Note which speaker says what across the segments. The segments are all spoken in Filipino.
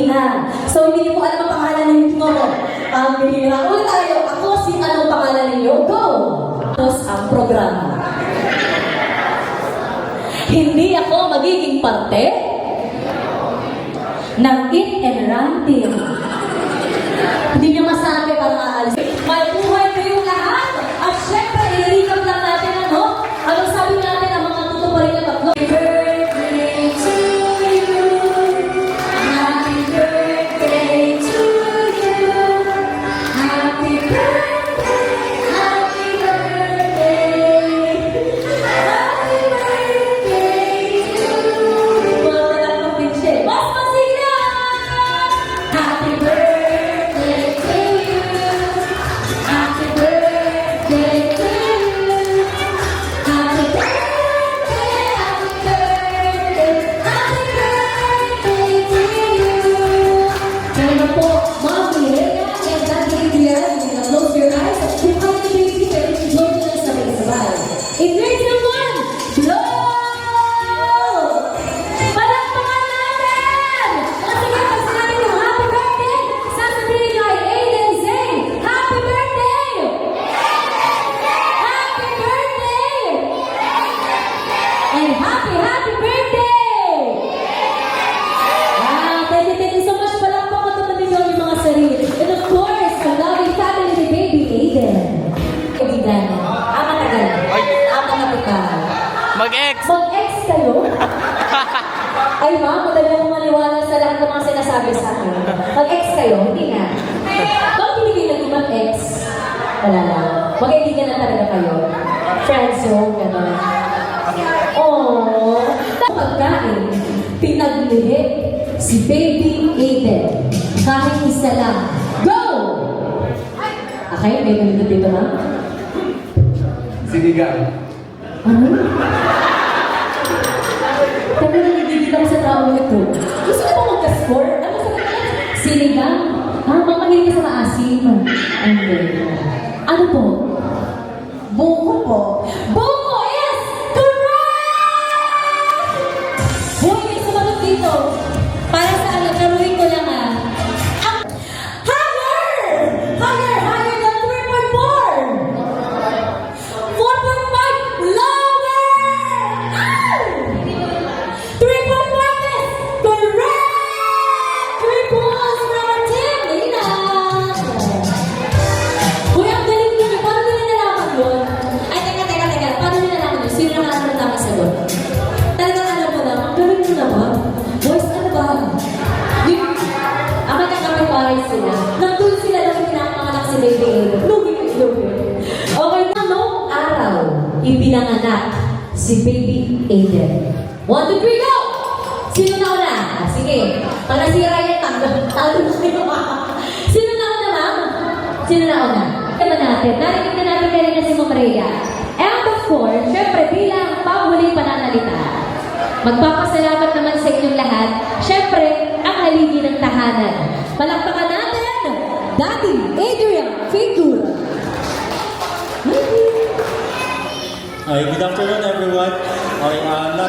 Speaker 1: na. So, hindi niyo po alam ang pangalan ninyo. Ang bihira. Ulit tayo. Ako si anong pangalan ninyo? Go! Tapos ang programa. Hindi ako magiging parte ng Eat and Run team. Hindi niyo masabi para aalis. Mabuhay kayong lahat. At syempre, i-recap lang natin ano sabi natin ang mga tutuparin na tatlo. Happy birthday to you. Happy birthday to you. Happy birthday. Happy birthday. Happy birthday to you. Wala lang pinche. Mas masigat! Happy birthday to you. Happy birthday to you. Happy birthday! Thank you so much. Palakpak ko naman ninyo yung mga sarili. And of course, ang loving family ni Baby Aiden. Kaibigan. Matagal. Matagal.
Speaker 2: Mag-ex!
Speaker 1: Mag-ex kayo? Ay ma'am, madali akong maniwala sa lahat ng mga sinasabi sa akin. Mag-ex kayo? Hindi na. Bakit hindi kayo naging mag-ex? Wala lang. Mag-kaibigan na talaga kayo. Friends zone, gano'n. Oh, pagkain, pinaglihi si Baby Aiden. Kahit isa lang. Go! Okay, may ganito dito na.
Speaker 3: Sinigang.
Speaker 1: Ano? Tabi na nagigit ako sa tao ito. Gusto ko ba magka-score? Ano sa kanya? Sinigang? Mamahilig ka sa maasim. Ano po? Buko po. Buko! Yes! Hoy, may sumagot dito. Para sa ano, karuin ko lang higher! Higher! Higher than 3.4! 4.5! Lower! 3.5 is correct! 3 points for our team! Lina! Uy, ang galing nyo. Paano nila nalaman yun? Ay, teka. Paano nila nalaman yun? Sino na ang tamang sagot? Talagang alam mo lang, ang galing mo naman. Boys, ano ba? Ang magkakapit-pares sila. Nandun sila lang pinapanganak si Baby Aiden. Lugi. Okay, anong araw ibinanganak si Baby Aiden? 1, 2, 3, go! Sino na una? Sige. Pag nasira yan, talo na kayo. Sino na una, ma'am? Sino na una? Kaya natin, narinig na natin kanina si Ma'am Rhea. And of course, syempre bilang panghuling pananalita, magpapasalamat naman sa inyong lahat. Syempre, ang haligi ng tahanan. Palakpakan natin, Daddy Adrian Figura.
Speaker 4: Okay, good afternoon everyone. Okay,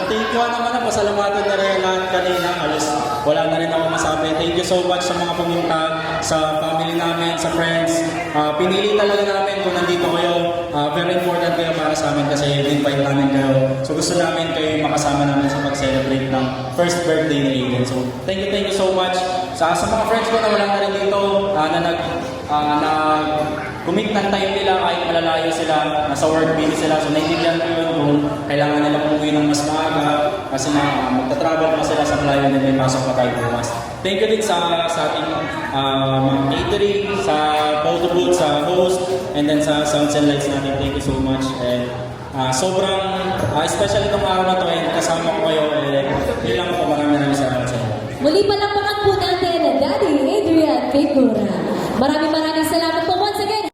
Speaker 4: thank you naman na pasalamatan na rin lahat kanina. Alas, wala na rin ako masabi. Thank you so much sa mga pumunta, sa family namin, sa friends. Pinili talaga namin kung nandito kayo. Very important kayo para sa amin kasi invite namin kayo. So gusto namin kayo makasama namin sa pag-celebrate ng first birthday ni Aiden. So thank you so much. Sa mga friends ko na wala na rin dito, na commit ng time nila kahit malalayo sila, nasa work busy sila. So naiintindihan ko yun kung kailangan nila umuwi ng mas maaga kasi magta-travel pa sila sa malayo na may pasok pa tayo bukas. Thank you din sa ating mga catering, sa photo booth, sa host, and then sa sounds and lights natin. Thank you so much. And sobrang special itong araw na to and kasama ko kayo. Ilang po maraming salamat sa inyo.
Speaker 1: Muli palakpakan po natin, Daddy Adrian Figura. Maraming salamat po once again.